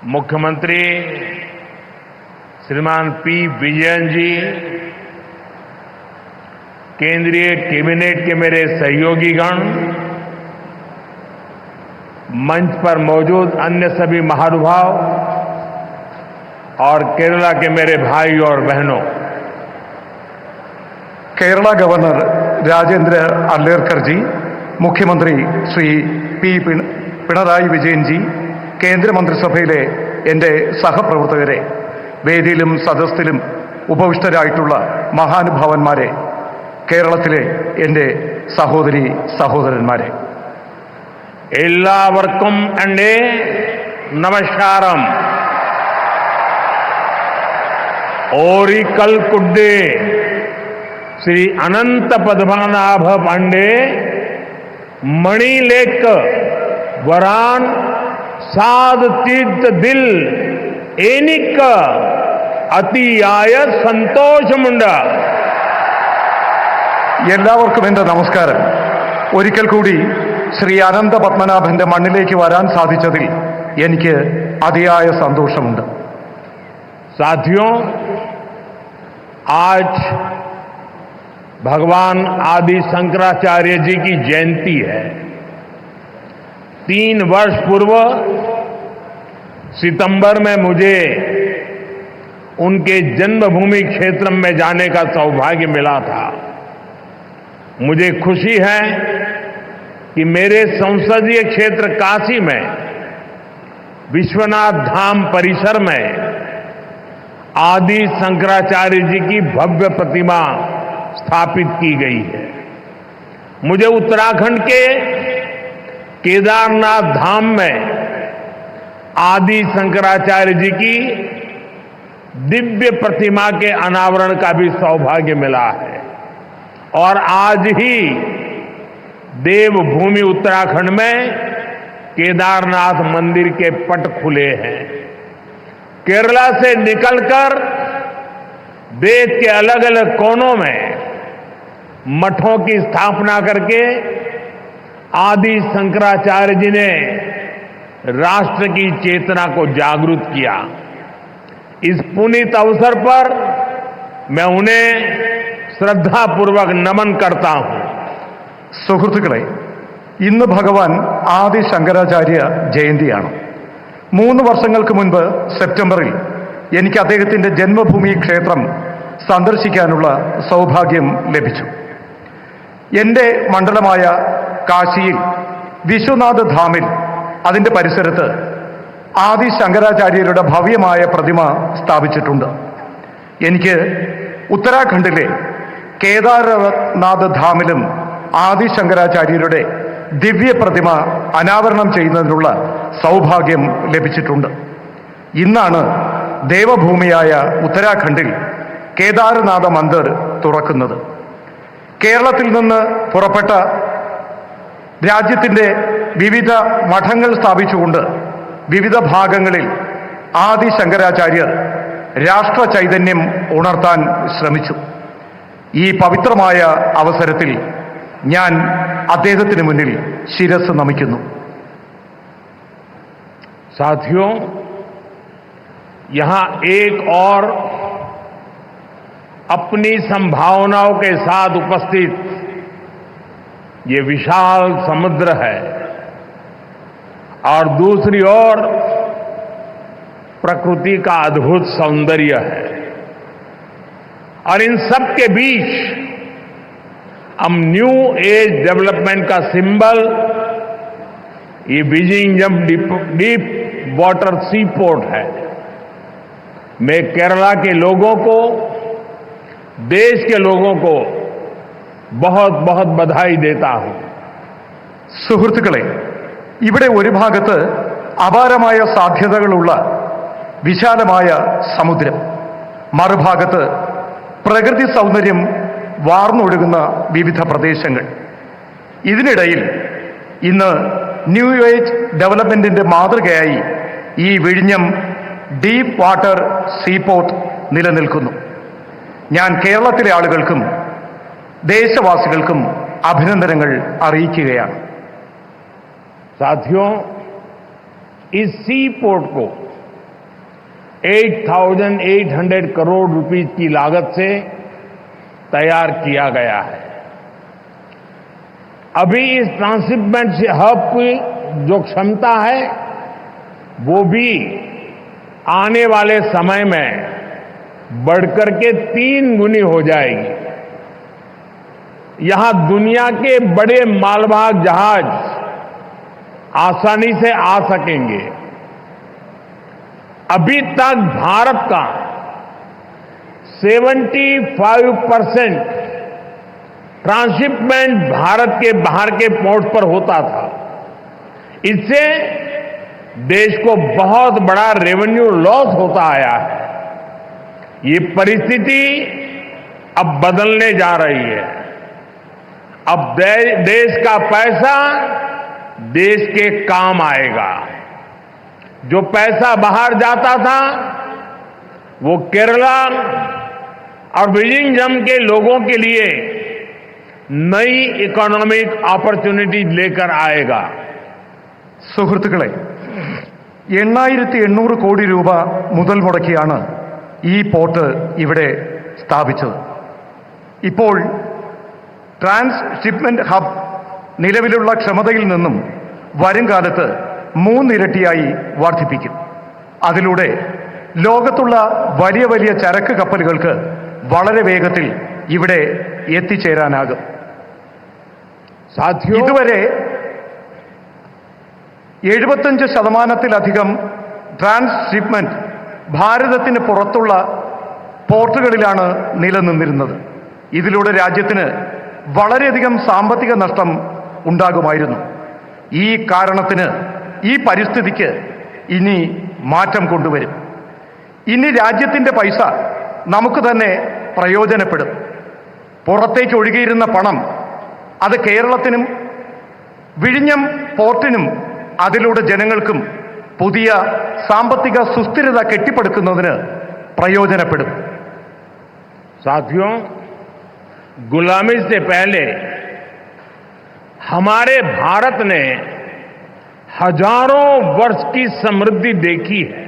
मुख्यमंत्री श्रीमान पी विजयन जी, केंद्रीय कैबिनेट के मेरे सहयोगीगण, मंच पर मौजूद अन्य सभी महानुभाव और केरला के मेरे भाई और बहनों, കേരള ഗവർണർ രാജേന്ദ്ര അർലേക്കർ ജി, മുഖ്യമന്ത്രി ശ്രീ പി പിണറായി വിജയൻ ജി, കേന്ദ്രമന്ത്രിസഭയിലെ എൻ്റെ സഹപ്രവർത്തകരെ, വേദിയിലും സദസ്സിലും ഉപവിഷ്ടരായിട്ടുള്ള മഹാനുഭാവന്മാരെ, കേരളത്തിലെ എൻ്റെ സഹോദരി സഹോദരന്മാരെ, എല്ലാവർക്കും എൻ്റെ നമസ്കാരം. ओरिकल कुड्डे श्री अनंत पद्मनाभ पांडे मणिलेक वरान साध तीर्थ दिल एनिक अतियाय സന്തോഷമുണ്ട്. എല്ലാവർക്കും എൻ്റെ നമസ്കാരം. ഒരിക്കൽ കൂടി ശ്രീ അനന്ത പത്മനാഭന്റെ മണ്ണിലേക്ക് വരാൻ സാധിച്ചതിൽ എനിക്ക് അതിയായ സന്തോഷമുണ്ട്. साथियों, आज भगवान आदि शंकराचार्य जी की जयंती है. 3 वर्ष पूर्व सितंबर में मुझे उनके जन्मभूमि क्षेत्र में जाने का सौभाग्य मिला था. मुझे खुशी है कि मेरे संसदीय क्षेत्र काशी में विश्वनाथ धाम परिसर में आदि शंकराचार्य जी की भव्य प्रतिमा स्थापित की गई है. मुझे उत्तराखंड के केदारनाथ धाम में आदि शंकराचार्य जी की दिव्य प्रतिमा के अनावरण का भी सौभाग्य मिला है. और आज ही देवभूमि उत्तराखंड में केदारनाथ मंदिर के पट खुले हैं. केरला से निकलकर देश के अलग अलग कोनों में मठों की स्थापना करके आदि शंकराचार्य जी ने राष्ट्र की चेतना को जागृत किया. इस पुनीत अवसर पर मैं उन्हें श्रद्धापूर्वक नमन करता हूं. സുഹൃത്തുക്കളെ, ഇന്ന് ഭഗവാൻ ആദി ശങ്കരാചാര്യ ജയന്തിയാണ്. 3 വർഷങ്ങൾക്ക് മുൻപ് സെപ്റ്റംബറിൽ എനിക്ക് അദ്ദേഹത്തിന്റെ ജന്മഭൂമി ക്ഷേത്രം സന്ദർശിക്കാനുള്ള സൗഭാഗ്യം ലഭിച്ചു. എൻ്റെ മണ്ഡലമായ കാശിയിൽ വിശ്വനാഥ് ധാമിൽ അതിൻ്റെ പരിസരത്ത് ആദി ശങ്കരാചാര്യരുടെ ഭവ്യമായ പ്രതിമ സ്ഥാപിച്ചിട്ടുണ്ട്. എനിക്ക് ഉത്തരാഖണ്ഡിലെ കേദാരനാഥ് ധാമിലും ആദി ശങ്കരാചാര്യരുടെ ദിവ്യ പ്രതിമ അനാവരണം ചെയ്യുന്നതിനുള്ള സൗഭാഗ്യം ലഭിച്ചിട്ടുണ്ട്. ഇന്നാണ് ദേവഭൂമിയായ ഉത്തരാഖണ്ഡിൽ കേദാരനാഥ മന്ദിർ തുറക്കുന്നത്. കേരളത്തിൽ നിന്ന് പുറപ്പെട്ട രാജ്യത്തിൻ്റെ വിവിധ മഠങ്ങൾ സ്ഥാപിച്ചുകൊണ്ട് വിവിധ ഭാഗങ്ങളിൽ ആദി ശങ്കരാചാര്യർ രാഷ്ട്ര ചൈതന്യം ഉണർത്താൻ ശ്രമിച്ചു. ഈ പവിത്രമായ അവസരത്തിൽ ഞാൻ അദ്ദേഹത്തിന് മുന്നിൽ ശിരസ് നമിക്കുന്നു. साथियों, यहां एक और अपनी संभावनाओं के साथ उपस्थित ये विशाल समुद्र है और दूसरी ओर प्रकृति का अद्भुत सौंदर्य है. और इन सब के बीच हम न्यू एज डेवलपमेंट का सिंबल ये विजिंगम डीप वाटर सी पोर्ट है. मैं केरला के लोगों को, देश के लोगों को बहुत बहुत बधाई देता हूं. സുഹൃത്തുക്കളെ, ഇവിടെ ഒരു ഭാഗത്ത് അപാരമായ സാധ്യതകളുള്ള വിശാലമായ സമുദ്രം, മറുഭാഗത്ത് പ്രകൃതി സൗന്ദര്യം വാർന്നൊഴുകുന്ന വിവിധ പ്രദേശങ്ങൾ. ഇതിനിടയിൽ ഇന്ന് ന്യൂ ഏജ് ഡെവലപ്മെന്റിന്റെ മാതൃകയായി ഈ വിഴിഞ്ഞം ഡീപ്പ് വാട്ടർ സീപോർട്ട് നിലനിൽക്കുന്നു. ഞാൻ കേരളത്തിലെ ആളുകൾക്കും ദേശവാസികൾക്കും अभिनंदनങ്ങൾ അറിയിക്കുകയാണ്. साथियों, इस सी पोर्ट को 8,800 करोड़ रुपीस की लागत से तैयार किया गया है। अभी इस ट्रांसशिपमेंट हब की जो क्षमता है वो भी आने वाले समय में बढ़कर के 3 गुनी हो जाएगी। यहां दुनिया के बड़े मालवाहक जहाज आसानी से आ सकेंगे। अभी तक भारत का 75% ट्रांसशिपमेंट भारत के बाहर के पोर्ट पर होता था। इससे देश को बहुत बड़ा रेवेन्यू लॉस होता आया है। ये परिस्थिति अब बदलने जा रही है। अब देश का पैसा देश के काम आएगा। जो पैसा बाहर जाता था वो केरला और विजिंगम के लोगों के लिए नई इकोनॉमिक अपॉर्चुनिटी लेकर आएगा। സുഹൃത്തുക്കളെ 8,800 കോടി രൂപ മുതൽ മുടക്കിയാണ് ഈ പോർട്ട് ഇവിടെ സ്ഥാപിച്ചത്. ഇപ്പോൾ ട്രാൻസ്ഷിപ്മെന്റ് ഹബ് നിലവിലുള്ള ക്ഷമതയിൽ നിന്നും വരും കാലത്ത് 3 ഇരട്ടിയായി വർദ്ധിപ്പിക്കും. അതിലൂടെ ലോകത്തുള്ള വലിയ വലിയ ചരക്ക് കപ്പലുകൾക്ക് വളരെ വേഗത്തിൽ ഇവിടെ എത്തിച്ചേരാനാകും. ഇതുവരെ 75%-ലധികം ട്രാൻസ്ഷിപ്മെന്റ് ഭാരതത്തിന് പുറത്തുള്ള പോർട്ടുകളിലാണ് നിലനിന്നിരുന്നത്. ഇതിലൂടെ രാജ്യത്തിന് വളരെയധികം സാമ്പത്തിക നഷ്ടം ഉണ്ടാകുമായിരുന്നു. ഈ കാരണത്തിന് ഈ പരിസ്ഥിതിക്ക് ഇനി മാറ്റം കൊണ്ടുവരും. ഇനി രാജ്യത്തിന്റെ പൈസ നമുക്ക് തന്നെ പ്രയോജനപ്പെടും. പുറത്തേക്ക് ഒഴുകിയിരുന്ന പണം അത് കേരളത്തിനും വിഴിഞ്ഞം പോർട്ടിനും അതിലൂടെ ജനങ്ങൾക്കും പുതിയ സാമ്പത്തിക സുസ്ഥിരത കെട്ടിപ്പടുക്കുന്നതിന് പ്രയോജനപ്പെടും. साथियों, गुलामी से पहले हमारे भारत ने हजारों वर्ष की समृद्धि देखी है।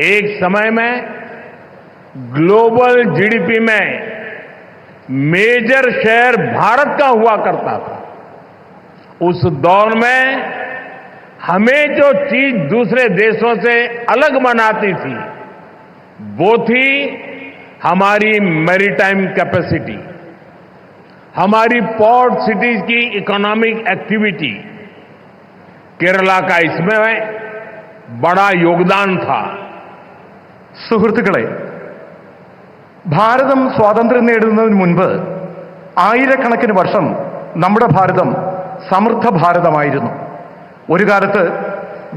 एक समय में ग्लोबल जीडीपी में मेजर शेयर भारत का हुआ करता था। उस दौर में हमें जो चीज दूसरे देशों से अलग बनाती थी वो थी हमारी मैरीटाइम कैपेसिटी, हमारी पोर्ट सिटीज की इकोनॉमिक एक्टिविटी। केरला का इसमें बड़ा योगदान था. സുഹൃത്തുക്കളെ, ഭാരതം സ്വാതന്ത്ര്യം നേടുന്നതിന് മുൻപ് ആയിരക്കണക്കിന് വർഷം നമ്മുടെ ഭാരതം സമൃദ്ധ ഭാരതമായിരുന്നു. ഒരു കാലത്ത്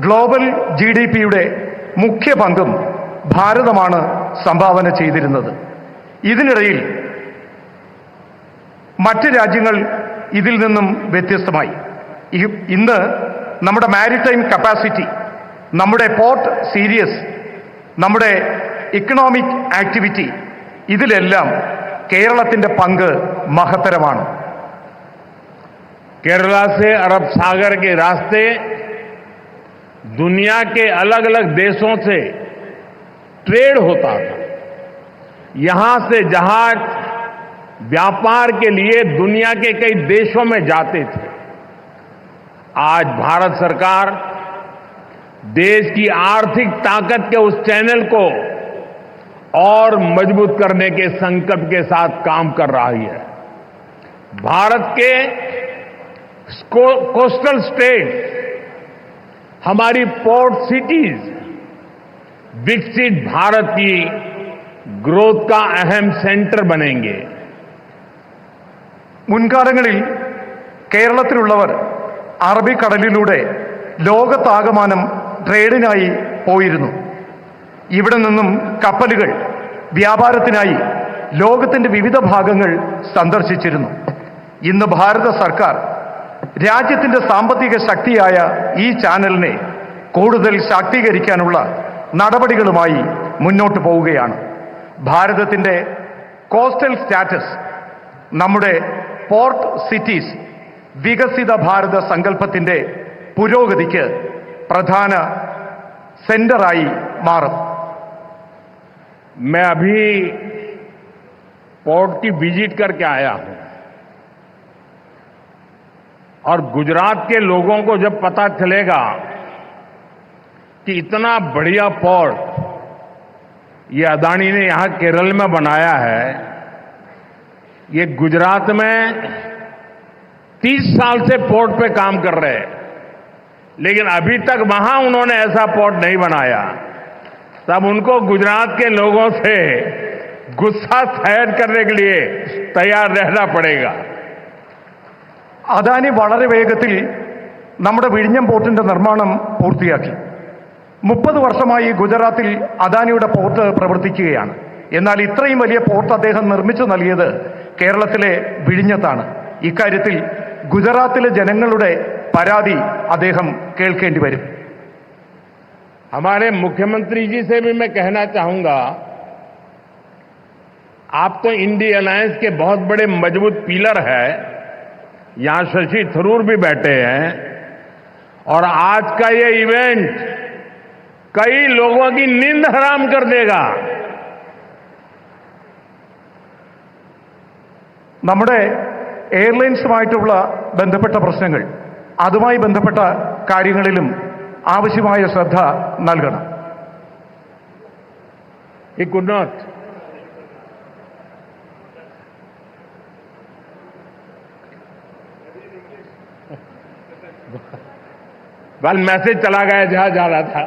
ഗ്ലോബൽ GDPയുടെ മുഖ്യ പങ്കും ഭാരതമാണ് സംഭാവന ചെയ്തിരുന്നത്. ഇതിനിടയിൽ മറ്റ് രാജ്യങ്ങൾ ഇതിൽ നിന്നും വ്യത്യസ്തമായി. ഇന്ന് നമ്മുടെ മാരിടൈം കപ്പാസിറ്റി, നമ്മുടെ പോർട്ട് സീരീസ്, നമ്മുടെ ഇക്കണോമിക് ആക്ടിവിറ്റി, ഇതിലെല്ലാം കേരളത്തിന്റെ പങ്ക് മഹത്തരമാണ്. केरला से अरब सागर के रास्ते दुनिया के अलग अलग देशों से ट्रेड होता था. यहां से जहाज व्यापार के लिए दुनिया के कई देशों में जाते थे. आज भारत सरकार देश की आर्थिक ताकत के उस चैनल को और मजबूत करने के संकल्प के साथ काम कर रही है. भारत के कोस्टल स्टेट, हमारी पोर्ट सिटीज विकसित भारत की ग्रोथ का अहम सेंटर बनेंगे. മുൻകാലങ്ങളിൽ കേരളത്തിലുള്ളവർ അറബിക്കടലിലൂടെ ലോകത്താകമാനം ട്രേഡിനായി പോയിരുന്നു. ഇവിടെ നിന്നും കപ്പലുകൾ വ്യാപാരത്തിനായി ലോകത്തിന്റെ വിവിധ ഭാഗങ്ങൾ സന്ദർശിച്ചിരുന്നു. ഇന്ന് ഭാരത സർക്കാർ രാജ്യത്തിന്റെ സാമ്പത്തിക ശക്തിയായ ഈ ചാനലിനെ കൂടുതൽ ശാക്തീകരിക്കാനുള്ള നടപടികളുമായി മുന്നോട്ട് പോവുകയാണ്. ഭാരതത്തിന്റെ കോസ്റ്റൽ സ്റ്റാറ്റസ്, നമ്മുടെ പോർട്ട് സിറ്റീസ്, വികസിത ഭാരത സങ്കല്പത്തിന്റെ പുരോഗതിക്ക് പ്രധാന സെന്ററായി മാറും. मैं अभी पोर्ट की विजिट करके आया हूं और गुजरात के लोगों को जब पता चलेगा कि इतना बढ़िया पोर्ट ये अदानी ने यहां केरल में बनाया है, ये गुजरात में 30 साल से पोर्ट पे काम कर रहे हैं, लेकिन अभी तक वहां उन्होंने ऐसा पोर्ट नहीं बनाया, तब उनको गुजरात के लोगों से गुस्सा सहन करने के लिए तैयार रहना पड़ेगा. അദാനി വളരെ വേഗത്തിൽ നമ്മുടെ വിഴിഞ്ഞം പോർട്ടിന്റെ നിർമ്മാണം പൂർത്തിയാക്കി. 30 വർഷമായി ഗുജറാത്തിൽ അദാനിയുടെ പോർട്ട് പ്രവർത്തിക്കുകയാണ്. എന്നാൽ ഇത്രയും വലിയ പോർട്ട് അദ്ദേഹം നിർമ്മിച്ചു നൽകിയത് കേരളത്തിലെ വിഴിഞ്ഞത്താണ്. ഇക്കാര്യത്തിൽ ഗുജറാത്തിലെ ജനങ്ങളുടെ പരാതി അദ്ദേഹം കേൾക്കേണ്ടി വരും. हमारे मुख्यमंत्री जी से भी मैं कहना चाहूंगा, आप तो इंडिया अलायंस के बहुत बड़े मजबूत पिलर है, यहां शशि थरूर भी बैठे हैं, और आज का ये इवेंट कई लोगों की नींद हराम कर देगा. നമ്മുടെ എയർലൈൻസുമായിട്ടുള്ള ബന്ധപ്പെട്ട പ്രശ്നങ്ങൾ, അതുമായി ബന്ധപ്പെട്ട കാര്യങ്ങളിലും ആവശ്യമായ ശ്രദ്ധ നൽകണം. He could not. Well message चला गया जहां जा रहा था.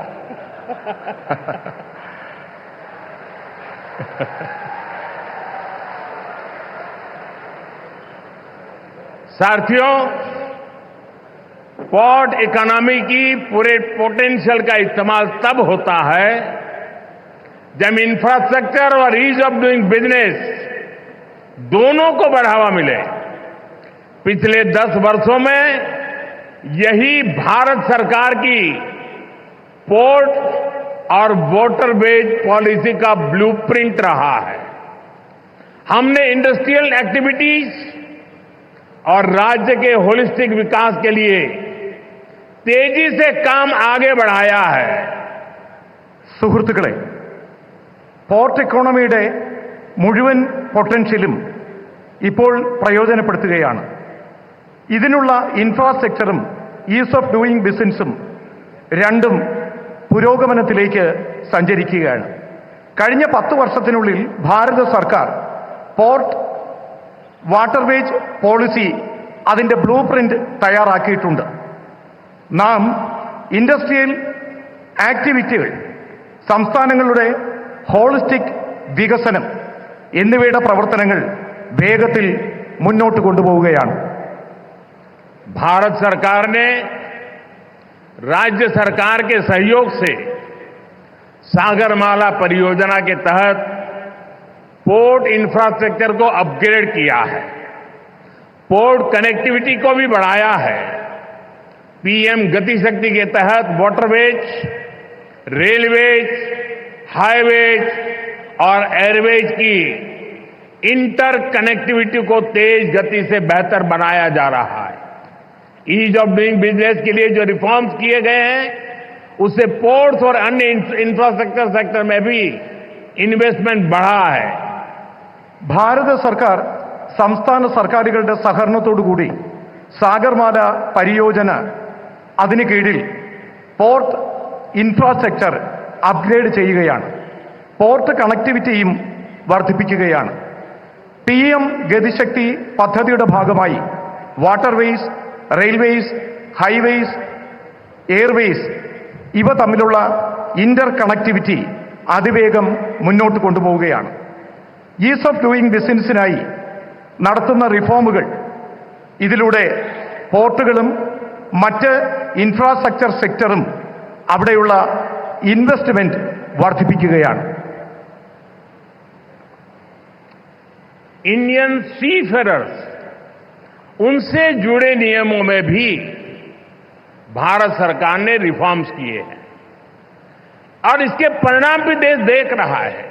साथियों, पोर्ट इकोनॉमी की पूरे पोटेंशियल का इस्तेमाल तब होता है जब इंफ्रास्ट्रक्चर और ईज ऑफ डूइंग बिजनेस दोनों को बढ़ावा मिले. पिछले 10 वर्षों में यही भारत सरकार की पोर्ट और वाटरवेज पॉलिसी का ब्लूप्रिंट रहा है. हमने इंडस्ट्रियल एक्टिविटीज और राज्य के होलिस्टिक विकास के लिए तेजी से काम आगे बढ़ाया है. സുഹൃത്തുക്കളെ, പോർട്ട് ഇക്കോണമിയുടെ മുഴുവൻ പൊട്ടൻഷ്യലും ഇപ്പോൾ പ്രയോജനപ്പെടുത്തുകയാണ്. ഇതിനുള്ള ഇൻഫ്രാസ്ട്രക്ചറും ഈസ് ഓഫ് ഡൂയിങ് ബിസിനസ്സും രണ്ടും പുരോഗമനത്തിലേക്ക് സഞ്ചരിക്കുകയാണ്. കഴിഞ്ഞ 10 വർഷത്തിനുള്ളിൽ ഭാരത സർക്കാർ പോർട്ട് വാട്ടർവേജ് പോളിസി അതിന്റെ ബ്ലൂ പ്രിന്റ് തയ്യാറാക്കിയിട്ടുണ്ട്. നാം ഇൻഡസ്ട്രിയൽ ആക്ടിവിറ്റികൾ, സംസ്ഥാനങ്ങളുടെ ഹോളിസ്റ്റിക് വികസനം എന്നിവയുടെ പ്രവർത്തനങ്ങൾ വേഗത്തിൽ മുന്നോട്ട് കൊണ്ടുപോവുകയാണ്. भारत सरकार ने राज्य सरकार के सहयोग से सागरमाला परियोजना के तहत पोर्ट इंफ्रास्ट्रक्चर को अपग्रेड किया है, पोर्ट कनेक्टिविटी को भी बढ़ाया है. पीएम गति शक्ति के तहत वाटरवेज, रेलवेज, हाईवेज और एयरवेज की इंटर कनेक्टिविटी को तेज गति से बेहतर बनाया जा रहा है. ईज ऑफ डूइंग बिजनेस के लिए जो रिफॉर्म्स किए गए हैं, उससे पोर्ट्स और अन्य इंफ्रास्ट्रक्चर सेक्टर में भी इन्वेस्टमेंट बढ़ा है. ഭാരത സർക്കാർ സംസ്ഥാന സർക്കാരുകളുടെ സഹകരണത്തോടുകൂടി സാഗർമാല പരിയോജന അതിന് കീഴിൽ പോർട്ട് ഇൻഫ്രാസ്ട്രക്ചർ അപ്ഗ്രേഡ് ചെയ്യുകയാണ്. പോർട്ട് കണക്ടിവിറ്റിയും വർദ്ധിപ്പിക്കുകയാണ്. PM ഗതിശക്തി പദ്ധതിയുടെ ഭാഗമായി വാട്ടർവേസ്, റെയിൽവേസ്, ഹൈവേസ്, എയർവേസ് ഇവ തമ്മിലുള്ള ഇന്റർ കണക്ടിവിറ്റി അതിവേഗം മുന്നോട്ട് കൊണ്ടുപോവുകയാണ്. ഈസ് ഓഫ് ഡൂയിങ് ബിസിനസ്സിനായി നടത്തുന്ന റിഫോമുകൾ ഇതിലൂടെ പോർട്ടുകളും മറ്റ് ഇൻഫ്രാസ്ട്രക്ചർ സെക്ടറും അവിടെയുള്ള ഇൻവെസ്റ്റ്മെന്റ് വർദ്ധിപ്പിക്കുകയാണ്. इंडियन सीफेरर्स, उनसे जुड़े नियमों में भी भारत सरकार ने रिफॉर्म्स किए हैं और इसके परिणाम भी देश देख रहा है.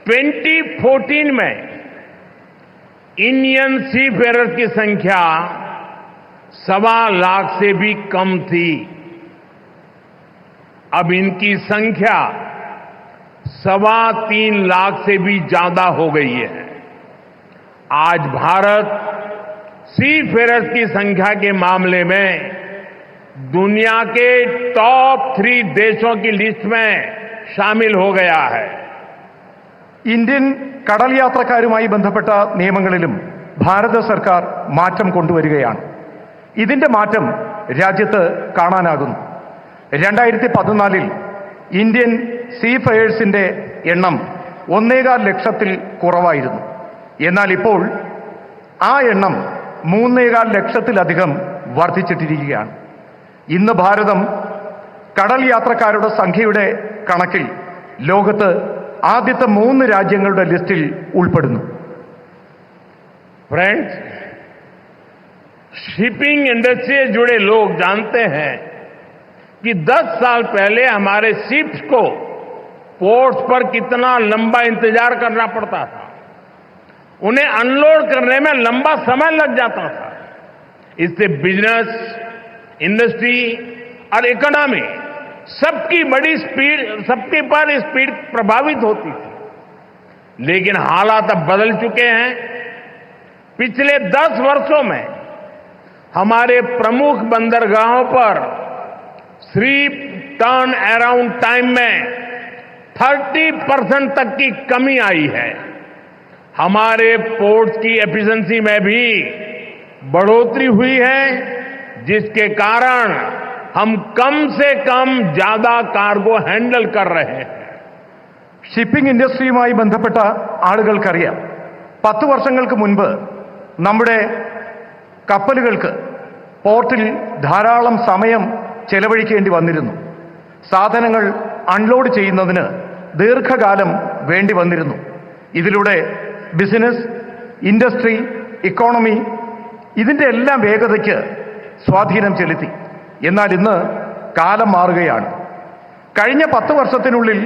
2014 में इंडियन सीफेरर्स की संख्या 1.25 लाख से भी कम थी. अब इनकी संख्या 3.25 लाख से भी ज्यादा हो गई है। आज भारत सी फेयरर्स की संख्या के मामले में दुनिया के टॉप 3 देशों की लिस्ट में शामिल हो गया है। ഇന്ത്യൻ കടൽ യാത്രക്കാരുമായി ബന്ധപ്പെട്ട നിയമങ്ങളിലും ഭാരത സർക്കാർ മാറ്റം കൊണ്ടുവരികയാണ്. ഇതിന്റെ മാറ്റം രാജ്യത്ത് കാണാനാകുന്നു. 2014 ഇന്ത്യൻ സീഫെയേഴ്സിന്റെ എണ്ണം 1.25 ലക്ഷത്തിൽ കുറവായിരുന്നു. എന്നാൽ ഇപ്പോൾ ആ എണ്ണം 3.25 ലക്ഷത്തിലധികം വർദ്ധിച്ചിട്ടിരിക്കുകയാണ്. ഇന്ന് ഭാരതം കടൽ യാത്രക്കാരുടെ സംഖ്യയുടെ കണക്കിൽ ലോകത്ത് ആദ്യത്തെ 3 രാജ്യങ്ങളുടെ ലിസ്റ്റിൽ ഉൾപ്പെടുന്നു. फ्रेंड्स, शिपिंग इंडस्ट्री से जुड़े लोग जानते हैं कि 10 साल पहले हमारे शिप्स को पोर्ट्स पर कितना लंबा इंतजार करना पड़ता था। उन्हें अनलोड करने में लंबा समय लग जाता था। इससे बिजनेस, इंडस्ट्री और इकोनॉमी सबकी पर स्पीड प्रभावित होती थी। लेकिन हालात अब बदल चुके हैं। पिछले 10 वर्षों में हमारे प्रमुख बंदरगाहों पर शिप टर्न अराउंड टाइम में 30% तक की कमी आई है। हमारे पोर्ट्स की एफिशिएंसी में भी बढ़ोतरी हुई है, जिसके कारण हम कम से कम ज्यादा कार्गो हैंडल कर रहे हैं. ഷിപ്പിംഗ് ഇൻഡസ്ട്രിയുമായി ബന്ധപ്പെട്ട ആളുകൾക്കറിയാം, 10 വർഷങ്ങൾക്ക് മുൻപ് നമ്മുടെ കപ്പലുകൾക്ക് പോർട്ടിൽ ധാരാളം സമയം ചെലവഴിക്കേണ്ടി വന്നിരുന്നു. സാധനങ്ങൾ അൺലോഡ് ചെയ്യുന്നതിന് ദീർഘകാലം വേണ്ടി വന്നിരുന്നു. ഇതിലൂടെ ബിസിനസ്, ഇൻഡസ്ട്രി, ഇക്കോണമി ഇതിന്റെ എല്ലാം വേഗതയ്ക്ക് സ്വാധീനം ചെലുത്തി. എന്നാൽ ഇന്ന് കാലം മാറുകയാണ്. കഴിഞ്ഞ 10 വർഷത്തിനുള്ളിൽ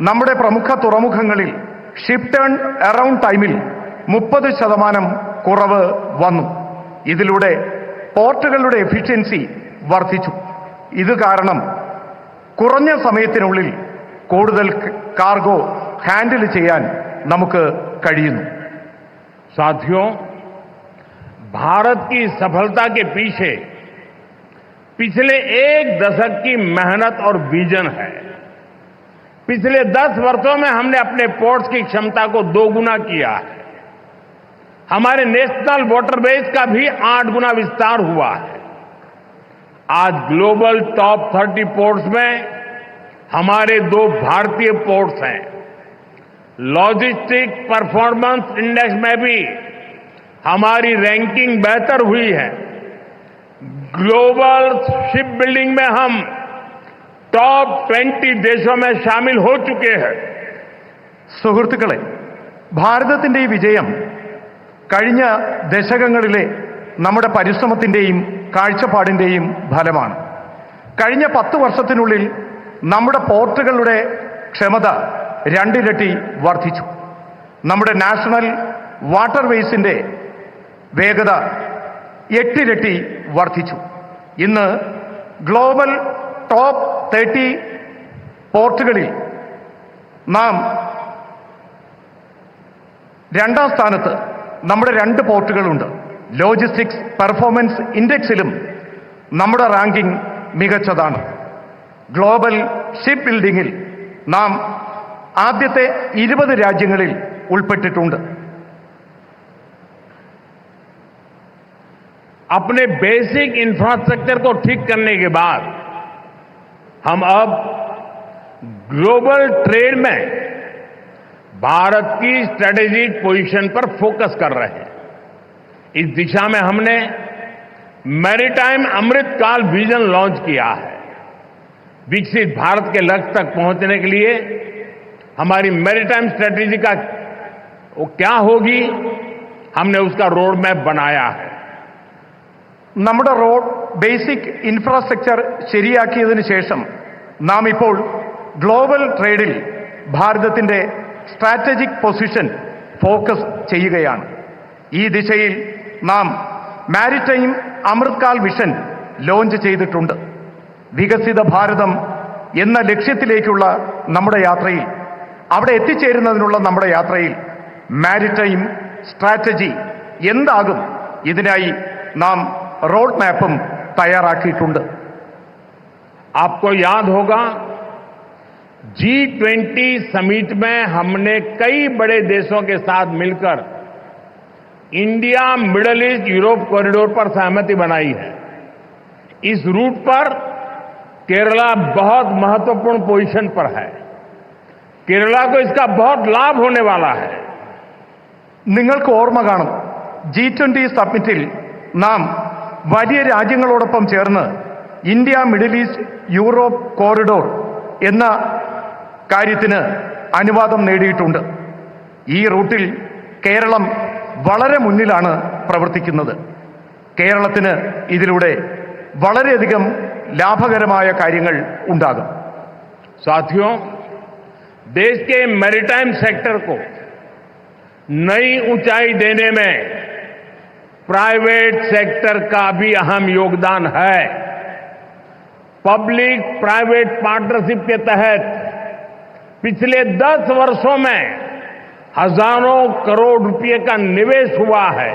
നമ്മുടെ പ്രമുഖ തുറമുഖങ്ങളിൽ ഷിപ്പ് ടേൺ അറൌണ്ട് ടൈമിൽ 30% കുറവ് വന്നു. ഇതിലൂടെ പോർട്ടുകളുടെ എഫിഷ്യൻസി വർദ്ധിച്ചു. ഇത് കാരണം കുറഞ്ഞ സമയത്തിനുള്ളിൽ കൂടുതൽ കാർഗോ ഹാൻഡിൽ ചെയ്യാൻ നമുക്ക് കഴിയുന്നു. साथियों, भारत की सफलता के पीछे पिछले 1 दशक की मेहनत और विजन है. पिछले 10 वर्षों में हमने अपने पोर्ट्स की क्षमता को 2 गुना किया है. हमारे नेशनल वाटरवेज का भी 8 गुना विस्तार हुआ है. आज ग्लोबल टॉप 30 पोर्ट्स में हमारे 2 भारतीय पोर्ट्स हैं. लॉजिस्टिक परफॉर्मेंस इंडेक्स में भी हमारी रैंकिंग बेहतर हुई है. ग्लोबल शिप बिल्डिंग में हम टॉप 20 देशों में शामिल हो चुके हैं. സുഹൃത്തുക്കളെ, ഭാരതത്തിന്റെ ഈ വിജയം കഴിഞ്ഞ ദശകങ്ങളിലെ നമ്മുടെ പരിശ്രമത്തിന്റെയും കാഴ്ചപ്പാടിന്റെയും ഫലമാണ്. കഴിഞ്ഞ 10 വർഷത്തിനുള്ളിൽ നമ്മുടെ പോർട്ടുകളുടെ ക്ഷമത 2 ഇരട്ടി വർദ്ധിച്ചു. നമ്മുടെ നാഷണൽ വാട്ടർവേസിന്റെ വേഗത 8 ഇരട്ടി വർദ്ധിച്ചു. ഇന്ന് ഗ്ലോബൽ ടോപ്പ് 30 പോർട്ടുകളിൽ നാം 2ാം സ്ഥാനത്ത് നമ്മുടെ 2 പോർട്ടുകളുണ്ട്. ലോജിസ്റ്റിക്സ് പെർഫോമൻസ് ഇൻഡെക്സിലും നമ്മുടെ റാങ്കിംഗ് മികച്ചതാണ്. ഗ്ലോബൽ ഷിപ്പ് ബിൽഡിംഗിൽ നാം ആദ്യത്തെ 20 രാജ്യങ്ങളിൽ ഉൾപ്പെട്ടിട്ടുണ്ട്. अपने बेसिक इंफ्रास्ट्रक्चर को ठीक करने के बाद हम अब ग्लोबल ट्रेड में भारत की स्ट्रेटेजिक पोजीशन पर फोकस कर रहे हैं. इस दिशा में हमने मैरीटाइम अमृतकाल विजन लॉन्च किया है. विकसित भारत के लक्ष्य तक पहुंचने के लिए हमारी मैरीटाइम स्ट्रेटेजी का वो क्या होगी, हमने उसका रोड मैप बनाया है. നമ്മുടെ റോഡ് ബേസിക് ഇൻഫ്രാസ്ട്രക്ചർ ശരിയാക്കിയതിനു ശേഷം നാം ഇപ്പോൾ ഗ്ലോബൽ ട്രേഡിൽ ഭാരതത്തിന്റെ സ്ട്രാറ്റജിക് പൊസിഷൻ ഫോക്കസ് ചെയ്യുകയാണ്. ഈ ദിശയിൽ നാം മാരിടൈം അമൃത്കാൽ വിഷൻ ലോഞ്ച് ചെയ്തിട്ടുണ്ട്. വികസിത ഭാരതം എന്ന ലക്ഷ്യത്തിലേക്കുള്ള നമ്മുടെ യാത്രയിൽ, അവിടെ എത്തിച്ചേരുന്നതിനുള്ള നമ്മുടെ യാത്രയിൽ മാരിടൈം സ്ട്രാറ്റജി എന്താകും, ഇതിനായി നാം റോഡ് മാപ്പും തയ്യാറാക്കിയിട്ടുണ്ട്. आपको याद होगा G20 समिट में हमने कई बड़े देशों के साथ मिलकर India middle east Europe corridor पर सहमति बनाई है. इस रूट पर केरला बहुत महत्वपूर्ण पोजीशन पर है. केरला को इसका बहुत लाभ होने वाला है. നിങ്ങൾക്ക് ഓർമ്മ കാണും, G20 സബ്മിറ്റിൽ നാം വലിയ രാജ്യങ്ങളോടൊപ്പം ചേർന്ന് India middle east Europe corridor എന്ന കാര്യത്തിന് അനുവാദം നേടിയിട്ടുണ്ട്. ഈ റൂട്ടിൽ കേരളം വളരെ മുന്നിലാണ് പ്രവർത്തിക്കുന്നത്. കേരളത്തിന് ഇതിലൂടെ വളരെയധികം ലാഭകരമായ കാര്യങ്ങൾ ഉണ്ടാകും. साथियों, देश के मैरीटाइम सेक्टर को नई ऊंचाई देने में प्राइवेट सेक्टर का भी अहम योगदान है. पब्लिक प्राइवेट पार्टनरशिप के तहत पिछले 10 वर्षों में हजारों करोड़ रुपए का निवेश हुआ है.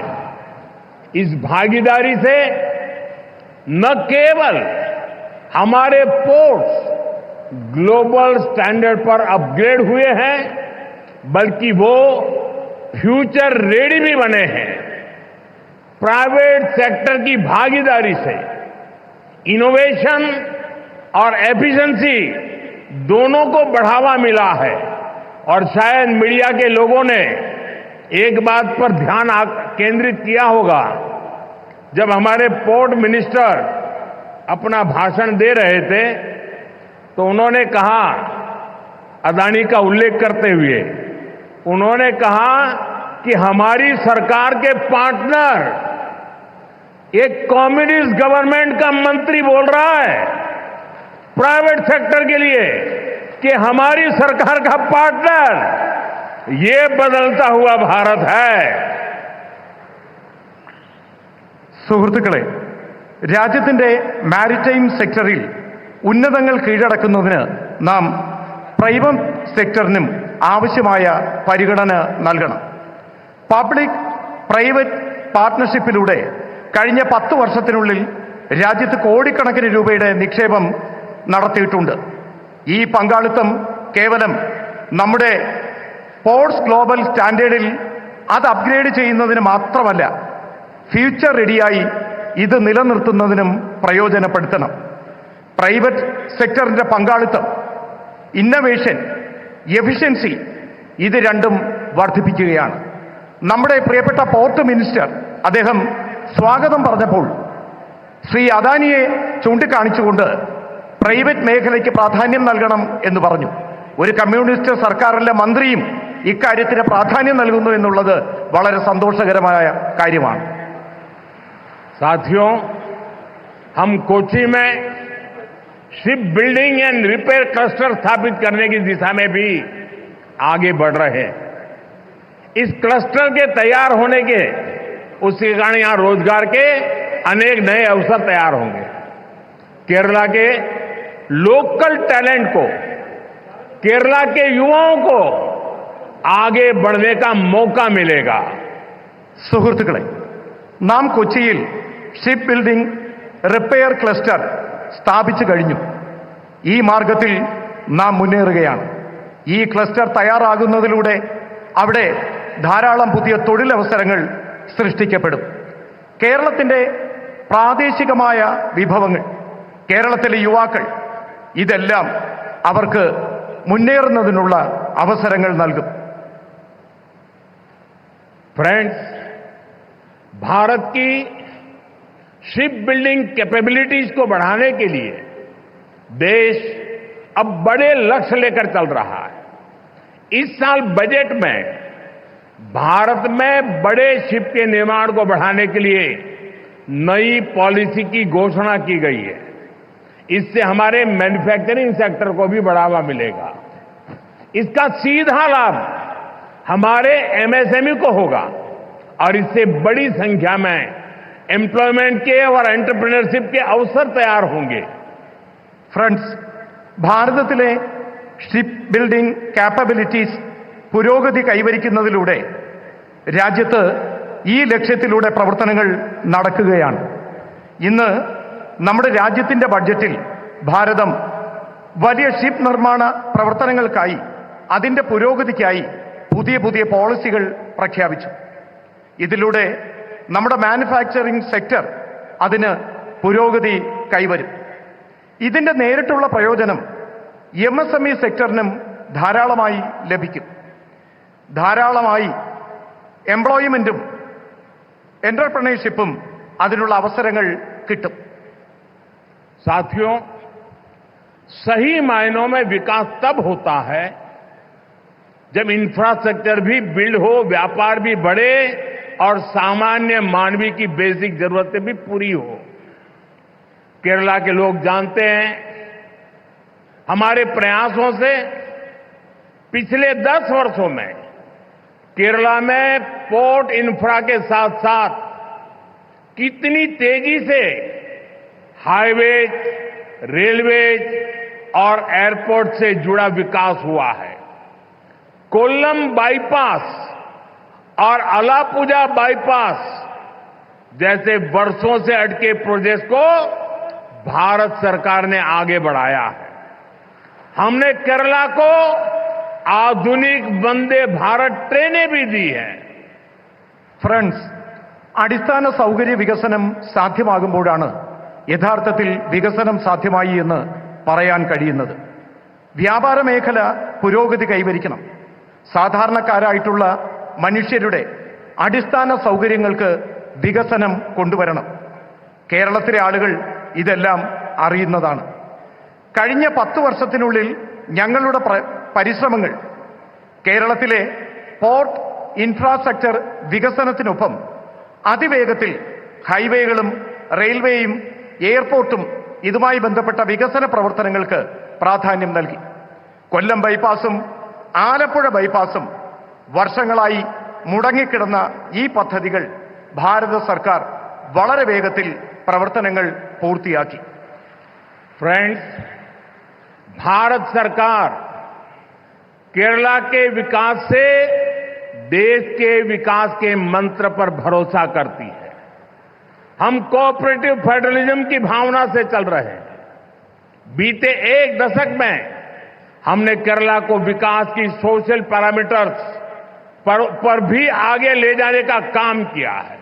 इस भागीदारी से न केवल हमारे पोर्ट्स ग्लोबल स्टैंडर्ड पर अपग्रेड हुए हैं, बल्कि वो फ्यूचर रेडी भी बने हैं. प्राइवेट सेक्टर की भागीदारी से इनोवेशन और एफिशिएंसी दोनों को बढ़ावा मिला है. और शायद मीडिया के लोगों ने एक बात पर ध्यान केंद्रित किया होगा, जब हमारे पोर्ट मिनिस्टर अपना भाषण दे रहे थे तो उन्होंने कहा, अदानी का उल्लेख करते हुए उन्होंने कहा कि हमारी सरकार के पार्टनर एक कम्युनिस्ट गवर्नमेंट का मंत्री बोल रहा है प्राइवेट सेक्टर के लिए कि हमारी सरकार का पार्टनर ये बदलता हुआ भारत है. സുഹൃത്തുക്കളെ, രാജ്യത്തിന്റെ മാരിടൈം സെക്ടറിൽ ഉന്നതങ്ങൾ കീഴടക്കുന്നതിന് നാം പ്രൈവറ്റ് സെക്ടറിനും ആവശ്യമായ പരിഗണന നൽകണം. പബ്ലിക് പ്രൈവറ്റ് പാർട്ട്ണർഷിപ്പിലൂടെ കഴിഞ്ഞ 10 വർഷത്തിനുള്ളിൽ രാജ്യത്ത് കോടിക്കണക്കിന് രൂപയുടെ നിക്ഷേപം നടത്തിയിട്ടുണ്ട്. ഈ പങ്കാളിത്തം കേവലം നമ്മുടെ പോർട്സ് ഗ്ലോബൽ സ്റ്റാൻഡേർഡിൽ അത് അപ്ഗ്രേഡ് ചെയ്യുന്നതിന് മാത്രമല്ല, ഫ്യൂച്ചർ റെഡിയായി ഇത് നിലനിർത്തുന്നതിനും പ്രയോജനപ്പെടുത്തണം. പ്രൈവറ്റ് സെക്ടറിന്റെ പങ്കാളിത്തം, ഇന്നവേഷൻ, എഫിഷ്യൻസി ഇത് രണ്ടും വർദ്ധിപ്പിക്കുകയാണ്. നമ്മുടെ പ്രിയപ്പെട്ട പോർട്ട് മിനിസ്റ്റർ അദ്ദേഹം സ്വാഗതം പറഞ്ഞപ്പോൾ ശ്രീ അദാനിയെ ചൂണ്ടിക്കാണിച്ചുകൊണ്ട് പ്രൈവറ്റ് മേഖലയ്ക്ക് പ്രാധാന്യം നൽകണം എന്ന് പറഞ്ഞു. ഒരു കമ്മ്യൂണിസ്റ്റ് സർക്കാരിലെ മന്ത്രിയും ഇക്കാര്യത്തിന് പ്രാധാന്യം നൽകുന്നു എന്നുള്ളത് വളരെ സന്തോഷകരമായ കാര്യമാണ്. साथियों, हम कोच्चि में ship building and repair cluster स्थापित करने की दिशा में भी आगे बढ़ रहे हैं. इस क्लस्टर के तैयार होने के उसके कारण यहां रोजगार के अनेक नए अवसर तैयार होंगे. केरला के लोकल टैलेंट को, केरला के युवाओं को आगे बढ़ने का मौका मिलेगा. സുഹൃത്തുക്കളെ, നാം കൊച്ചിയിൽ ഷിപ്പ് ബിൽഡിംഗ് റിപ്പയർ ക്ലസ്റ്റർ സ്ഥാപിച്ചു കഴിഞ്ഞു. ഈ മാർഗത്തിൽ നാം മുന്നേറുകയാണ്. ഈ ക്ലസ്റ്റർ തയ്യാറാകുന്നതിലൂടെ അവിടെ ധാരാളം പുതിയ തൊഴിലവസരങ്ങൾ സൃഷ്ടിക്കപ്പെടും. കേരളത്തിന്റെ പ്രാദേശികമായ വിഭവങ്ങൾ, കേരളത്തിലെ യുവാക്കൾ, ഇതെല്ലാം അവർക്ക് മുന്നേറുന്നതിനുള്ള അവസരങ്ങൾ നൽകും. फ्रेंड्स, भारत की शिप बिल्डिंग कैपेबिलिटीज को बढ़ाने के लिए देश अब बड़े लक्ष्य लेकर चल रहा है. इस साल बजट में भारत में बड़े शिप के निर्माण को बढ़ाने के लिए नई पॉलिसी की घोषणा की गई है. इससे हमारे मैन्युफैक्चरिंग सेक्टर को भी बढ़ावा मिलेगा. इसका सीधा लाभ हमारे एमएसएमई को होगा और इससे बड़ी संख्या में एम्प्लॉयमेंट के और एंटरप्रेन्योरशिप के अवसर तैयार होंगे. ഫ്രണ്ട്സ്, ഭാരതത്തിലെ ഷിപ്പ് ബിൽഡിംഗ് കാപ്പബിലിറ്റീസ് പുരോഗതി കൈവരിക്കുന്നതിലൂടെ രാജ്യത്ത് ഈ ലക്ഷ്യത്തിലൂടെ പ്രവർത്തനങ്ങൾ നടക്കുകയാണ്. ഇന്ന് നമ്മുടെ രാജ്യത്തിന്റെ ബഡ്ജറ്റിൽ ഭാരതം വലിയ ഷിപ്പ് നിർമ്മാണ പ്രവർത്തനങ്ങൾക്കായി അതിന്റെ പുരോഗതിക്കായി പുതിയ പുതിയ പോളിസികൾ പ്രഖ്യാപിച്ചു. ഇതിലൂടെ നമ്മുടെ മാനുഫാക്ചറിംഗ് സെക്ടർ അതിന് പുരോഗതി കൈവരും. ഇതിന്റെ നേരിട്ടുള്ള പ്രയോജനം MSME സെക്ടറിനും ധാരാളമായി ലഭിക്കും. ധാരാളമായി എംപ്ലോയ്മെന്റും എന്റർപ്രണർഷിപ്പും അതിനുള്ള അവസരങ്ങൾ കിട്ടും. साथियों, सही मायनों में विकास तब होता है जब इंफ्रास्ट्रक्चर भी बिल्ड हो, व्यापार भी बढ़े और सामान्य मानवीय की बेसिक जरूरतें भी पूरी हो. केरला के लोग जानते हैं, हमारे प्रयासों से पिछले 10 वर्षों में केरला में पोर्ट इंफ्रा के साथ साथ कितनी तेजी से हाईवेज, रेलवेज और एयरपोर्ट से जुड़ा विकास हुआ है. कोल्लम बाईपास और अलापुजा बाईपास जैसे वर्षों से अटके प्रोजेक्ट को भारत सरकार ने आगे बढ़ाया है. हमने केरला को आधुनिक वंदे भारत ट्रेनें भी दी हैं. ഫ്രണ്ട്സ്, അടിസ്ഥാന സൗകര്യ വികസനം സാധ്യമാകുമ്പോഴാണ് യഥാർത്ഥത്തിൽ വികസനം സാധ്യമായി എന്ന് പറയാൻ കഴിയുന്നത്. വ്യാപാര മേഖല പുരോഗതി കൈവരിക്കണം. സാധാരണക്കാരായിട്ടുള്ള മനുഷ്യരുടെ അടിസ്ഥാന സൗകര്യങ്ങൾക്ക് വികസനം കൊണ്ടുവരണം. കേരളത്തിലെ ആളുകൾ ഇതെല്ലാം അറിയുന്നതാണ്. കഴിഞ്ഞ 10 വർഷത്തിനുള്ളിൽ ഞങ്ങളുടെ പരിശ്രമങ്ങൾ കേരളത്തിലെ പോർട്ട് ഇൻഫ്രാസ്ട്രക്ചർ വികസനത്തിനൊപ്പം അതിവേഗത്തിൽ ഹൈവേകളും റെയിൽവേയും എയർപോർട്ടും ഇതുമായി ബന്ധപ്പെട്ട വികസന പ്രവർത്തനങ്ങൾക്ക് പ്രാധാന്യം നൽകി. കൊല്ലം ബൈപ്പാസും ആലപ്പുഴ ബൈപ്പാസും വർഷങ്ങളായി മുടങ്ങിക്കിടന്ന ഈ പദ്ധതികൾ ഭാരത സർക്കാർ വളരെ വേഗത്തിൽ പ്രവർത്തനങ്ങൾ പൂർത്തിയാക്കി. फ्रेंड्स, भारत सरकार केरला के विकास से देश के विकास के मंत्र पर भरोसा करती है. हम कोऑपरेटिव फेडरलिज्म की भावना से चल रहे हैं. बीते 1 दशक में हमने केरला को विकास की सोशल पैरामीटर्स पर भी आगे ले जाने का काम किया है.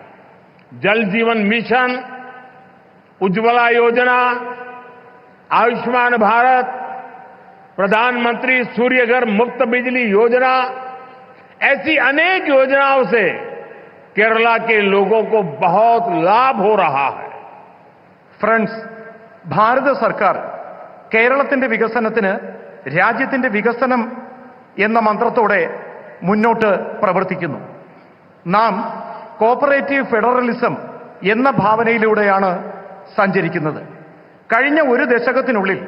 जल जीवन मिशन, उज्ज्वला योजना, आयुष्मान भारत, प्रधानमंत्री सूर्यघर मुफ्त बिजली योजना, ऐसी अनेक योजनाओं से केरला के लोगों को बहुत लाभ हो रहा है. ഫ്രണ്ട്സ്, ഭാരത സർക്കാർ കേരളത്തിന്റെ വികസനത്തിന് രാജ്യത്തിന്റെ വികസനം എന്ന മന്ത്രത്തോടെ മുന്നോട്ട് പ്രവർത്തിക്കുന്നു. നാം കോപ്പറേറ്റീവ് ഫെഡറലിസം എന്ന ഭാവനയിലൂടെയാണ് സഞ്ചരിക്കുന്നത്. കഴിഞ്ഞ 1 ദശകത്തിനുള്ളിൽ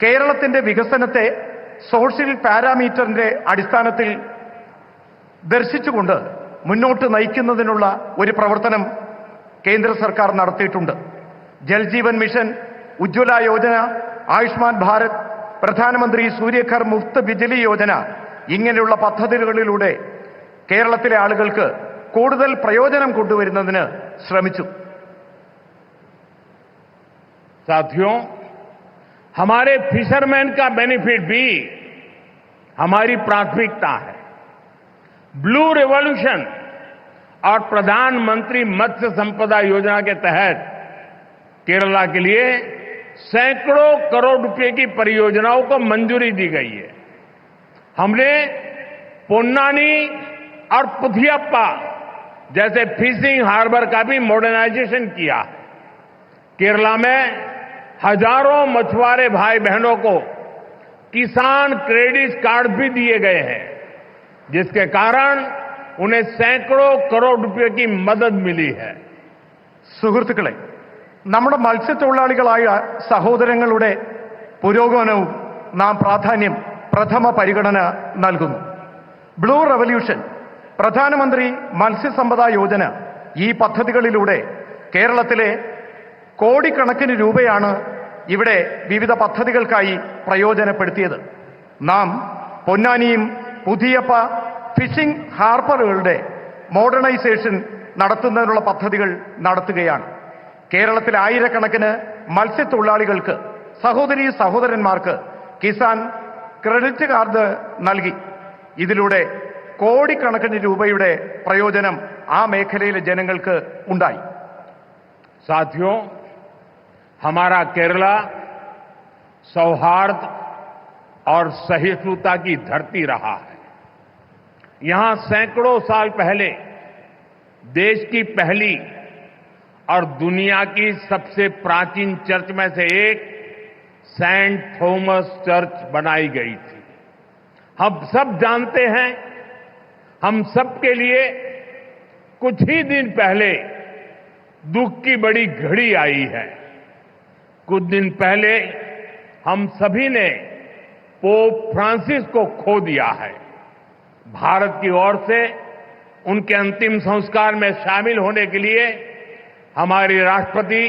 കേരളത്തിന്റെ വികസനത്തെ സോഷ്യൽ പാരാമീറ്ററിന്റെ അടിസ്ഥാനത്തിൽ ദർശിച്ചുകൊണ്ട് മുന്നോട്ട് നയിക്കുന്നതിനുള്ള ഒരു പ്രവർത്തനം കേന്ദ്ര സർക്കാർ നടത്തിയിട്ടുണ്ട്. ജൽജീവൻ മിഷൻ, ഉജ്ജ്വല യോജന, ആയുഷ്മാൻ ഭാരത്, പ്രധാനമന്ത്രി സൂര്യഘർ മുഫ്ത് ബിജ്ലി യോജന ഇങ്ങനെയുള്ള പദ്ധതികളിലൂടെ കേരളത്തിലെ ആളുകൾക്ക് കൂടുതൽ പ്രയോജനം കൊണ്ടുവരുന്നതിന് ശ്രമിച്ചു. साथियों, हमारे फिशरमैन का बेनिफिट भी हमारी प्राथमिकता है. ब्लू रिवॉल्यूशन और प्रधानमंत्री मत्स्य संपदा योजना के तहत केरला के लिए सैकड़ों करोड़ रुपए की परियोजनाओं को मंजूरी दी गई है. हमने पोन्नानी और पुथियप्पा जैसे फिशिंग हार्बर का भी मॉडर्नाइजेशन किया है. केरला में हजारों मछुआरे भाई बहनों को किसान क्रेडिट कार्ड भी दिए गए हैं, जिसके कारण उन्हें सैकड़ों करोड़ रुपए की मदद मिली है. സുഹൃത്തുക്കളെ, നമ്മുടെ മത്സ്യത്തൊഴിലാളികളായ സഹോദരങ്ങളുടെ പുരോഗമനവും നാം പ്രഥമ പരിഗണന നൽകുന്നു. ബ്ലൂ റവല്യൂഷൻ, പ്രധാനമന്ത്രി മത്സ്യസമ്പദാ യോജന, ഈ പദ്ധതികളിലൂടെ കേരളത്തിലെ കോടിക്കണക്കിന് രൂപയാണ് ഇവിടെ വിവിധ പദ്ധതികൾക്കായി പ്രയോജനപ്പെടുത്തിയത്. നാം പൊന്നാനിയും പുതിയപ്പ ഫിഷിംഗ് ഹാർബറുകളുടെ മോഡേണൈസേഷൻ നടത്തുന്നതിനുള്ള പദ്ധതികൾ നടത്തുകയാണ്. കേരളത്തിലെ ആയിരക്കണക്കിന് മത്സ്യത്തൊഴിലാളികൾക്ക്, സഹോദരീ സഹോദരന്മാർക്ക് കിസാൻ ക്രെഡിറ്റ് കാർഡ് നൽകി. ഇതിലൂടെ കോടിക്കണക്കിന് രൂപയുടെ പ്രയോജനം ആ മേഖലയിലെ ജനങ്ങൾക്ക് ഉണ്ടായി. साथियों, हमारा केरला सौहार्द और सहिष्णुता की धरती रहा है। यहां सैकड़ों साल पहले देश की पहली और दुनिया की सबसे प्राचीन चर्च में से एक सेंट थॉमस चर्च बनाई गई थी। हम सब जानते हैं, हम सबके लिए कुछ ही दिन पहले दुख की बड़ी घड़ी आई है। कुछ दिन पहले हम सभी ने पोप फ्रांसिस को खो दिया है। भारत की ओर से उनके अंतिम संस्कार में शामिल होने के लिए हमारी राष्ट्रपति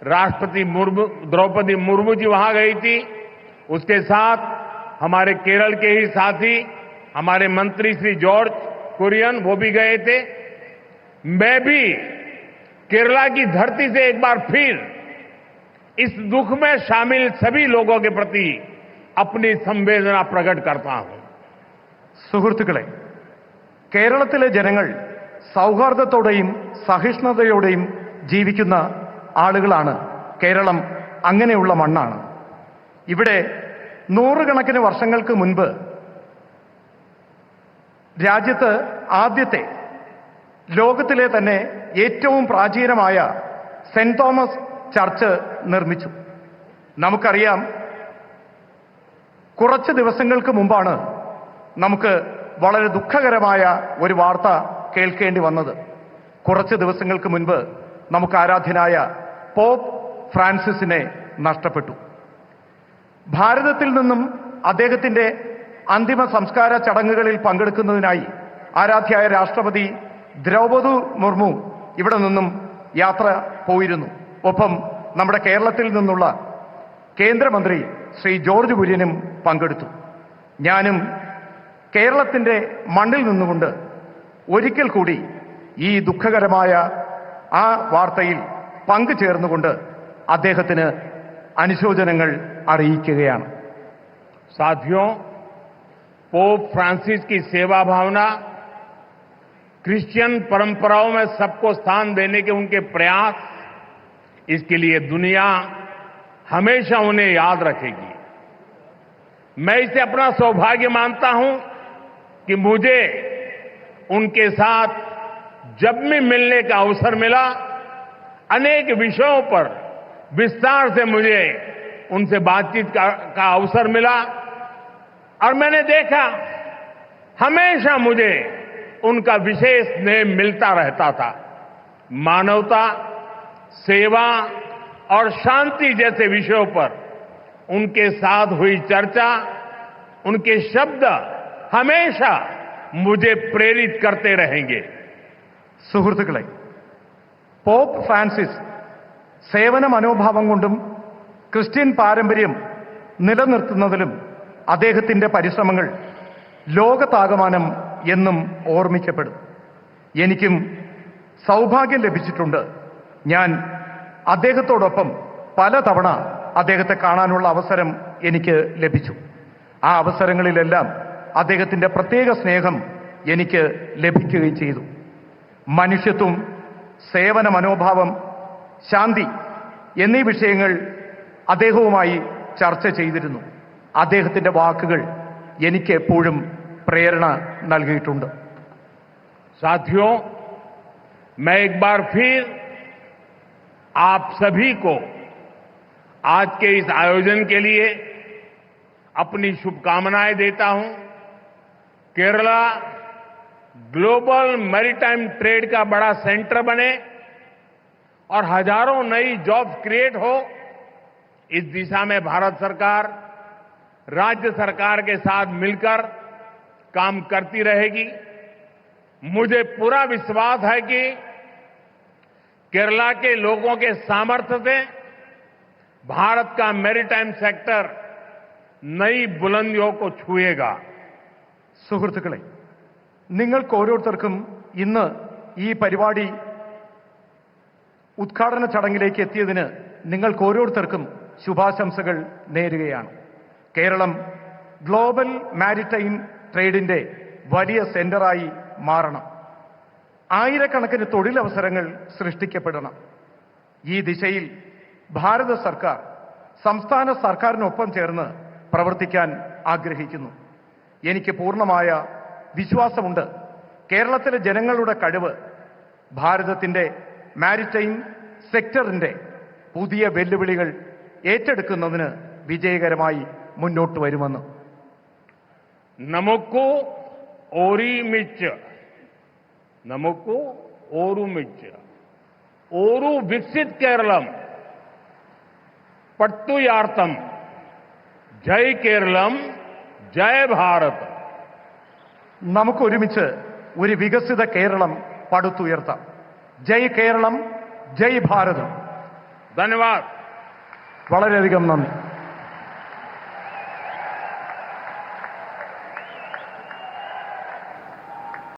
द्रौपदी मुर्मू जी वहां गई थी। उसके साथ हमारे केरल के ही साथी हमारे मंत्री श्री जॉर्ज कुरियन वो भी गए थे। मैं भी केरला की धरती से एक बार फिर इस दुख में शामिल सभी लोगों के प्रति अपनी संवेदना प्रकट करता हूं। സുഹൃത്തുക്കളെ, കേരളത്തിലെ ജനങ്ങൾ സൗഹാർദ്ദത്തോടെയും സഹിഷ്ണുതയോടെയും ജീവിക്കുന്ന ആളുകളാണ്. കേരളം അങ്ങനെയുള്ള മണ്ണാണ്. ഇവിടെ നൂറുകണക്കിന് വർഷങ്ങൾക്ക് മുൻപ് രാജ്യത്ത് ആദ്യത്തെ, ലോകത്തിലെ തന്നെ ഏറ്റവും പ്രാചീനമായ സെന്റ് തോമസ് ചർച്ച് നിർമ്മിച്ചു. നമുക്കറിയാം, കുറച്ച് ദിവസങ്ങൾക്ക് മുമ്പാണ് നമുക്ക് വളരെ ദുഃഖകരമായ ഒരു വാർത്ത കേൾക്കേണ്ടി വന്നത്. കുറച്ച് ദിവസങ്ങൾക്ക് മുൻപ് നമുക്ക് ആരാധ്യനായ പോപ്പ് ഫ്രാൻസിസിനെ നഷ്ടപ്പെട്ടു. ഭാരതത്തിൽ നിന്നും അദ്ദേഹത്തിന്റെ അന്തിമ സംസ്കാര ചടങ്ങുകളിൽ പങ്കെടുക്കുന്നതിനായി ആരാധ്യയായ രാഷ്ട്രപതി ദ്രൗപദി മുർമു ഇവിടെ നിന്നും യാത്ര പോയിരുന്നു. ഒപ്പം നമ്മുടെ കേരളത്തിൽ നിന്നുള്ള കേന്ദ്രമന്ത്രി ശ്രീ ജോർജ് കുര്യനും പങ്കെടുത്തു. ഞാനും കേരളത്തിന്റെ മണ്ണിൽ നിന്നുകൊണ്ട് ഒരിക്കൽ കൂടി ഈ ദുഃഖകരമായ ആ വാർത്തയിൽ പങ്കുചേർന്നുകൊണ്ട് അദ്ദേഹത്തിന് അനുശോചനങ്ങൾ അറിയിക്കുകയാണ്. साथियों, पोप फ्रांसिस की सेवा भावना, क्रिश्चियन परंपराओं में सबको स्थान देने के उनके प्रयास, इसके लिए दुनिया हमेशा उन्हें याद रखेगी। मैं इसे अपना सौभाग्य मानता हूं कि मुझे उनके साथ जब भी मिलने का अवसर मिला, अनेक विषयों पर विस्तार से मुझे उनसे बातचीत का अवसर मिला और मैंने देखा हमेशा मुझे उनका विशेष स्नेह मिलता रहता था। मानवता, सेवा और शांति जैसे विषयों पर उनके साथ हुई चर्चा, उनके शब्द हमेशा मुझे प्रेरित करते रहेंगे। സുഹൃത്തുക്കളെ, പോപ്പ് ഫ്രാൻസിസ് സേവന മനോഭാവം കൊണ്ടും ക്രിസ്ത്യൻ പാരമ്പര്യം നിലനിർത്തുന്നതിലും അദ്ദേഹത്തിന്റെ പരിശ്രമങ്ങൾ ലോകത്താകമാനം എന്നും ഓർമ്മിക്കപ്പെടും. എനിക്കും സൗഭാഗ്യം ലഭിച്ചിട്ടുണ്ട്. ഞാൻ അദ്ദേഹത്തോടൊപ്പം പലതവണ അദ്ദേഹത്തെ കാണാനുള്ള അവസരം എനിക്ക് ലഭിച്ചു. ആ അവസരങ്ങളിലെല്ലാം അദ്ദേഹത്തിന്റെ പ്രത്യേക സ്നേഹം എനിക്ക് ലഭിക്കുകയും ചെയ്തു. മനുഷ്യത്വം, സേവന മനോഭാവം, ശാന്തി എന്നീ വിഷയങ്ങൾ അദ്ദേഹവുമായി ചർച്ച ചെയ്തിരുന്നു. അദ്ദേഹത്തിന്റെ വാക്കുകൾ എനിക്ക് എപ്പോഴും പ്രേരണ നൽകിയിട്ടുണ്ട്. साथियों, मैं एक बार फिर आप सभी को आज के इस आयोजन के लिए अपनी शुभकामनाएं देता हूं। केरला ग्लोबल मैरीटाइम ट्रेड का बड़ा सेंटर बने और हजारों नई जॉब्स क्रिएट हो, इस दिशा में भारत सरकार राज्य सरकार के साथ मिलकर काम करती रहेगी। मुझे पूरा विश्वास है कि केरला के लोगों के सामर्थ्य से भारत का मैरीटाइम सेक्टर नई बुलंदियों को छुएगा। സുഹൃത്തുക്കളെ, നിങ്ങൾക്ക് ഓരോരുത്തർക്കും ഇന്ന് ഈ പരിപാടി ഉദ്ഘാടന ചടങ്ങിലേക്ക് എത്തിയതിന് നിങ്ങൾക്ക് ഓരോരുത്തർക്കും ശുഭാശംസകൾ നേരുകയാണ്. കേരളം ഗ്ലോബൽ മാരിടൈം ട്രേഡിന്റെ വലിയ സെന്ററായി മാറണം. ആയിരക്കണക്കിന് തൊഴിലവസരങ്ങൾ സൃഷ്ടിക്കപ്പെടണം. ഈ ദിശയിൽ ഭാരത സർക്കാർ സംസ്ഥാന സർക്കാരിനൊപ്പം ചേർന്ന് പ്രവർത്തിക്കാൻ ആഗ്രഹിക്കുന്നു. എനിക്ക് പൂർണ്ണമായ വിശ്വാസമുണ്ട് കേരളത്തിലെ ജനങ്ങളുടെ കഴിവ് ഭാരതത്തിന്റെ മാരിടൈം സെക്ടറിന്റെ പുതിയ വെല്ലുവിളികൾ ഏറ്റെടുക്കുന്നതിന് വിജയകരമായി മുന്നോട്ട് വരുമെന്ന്. നമുക്ക് ഓരുമിച്ച് ഓരു വികസിത് കേരളം പട്ടുയാർത്ഥം ജയ് കേരളം ജയ് ഭാരത്. നമുക്കൊരുമിച്ച് ഒരു വികസിത കേരളം പടുത്തുയർത്താം. ജയ് കേരളം ജയ് ഭാരത്. ധന്യവാദ്. വളരെയധികം നന്ദി.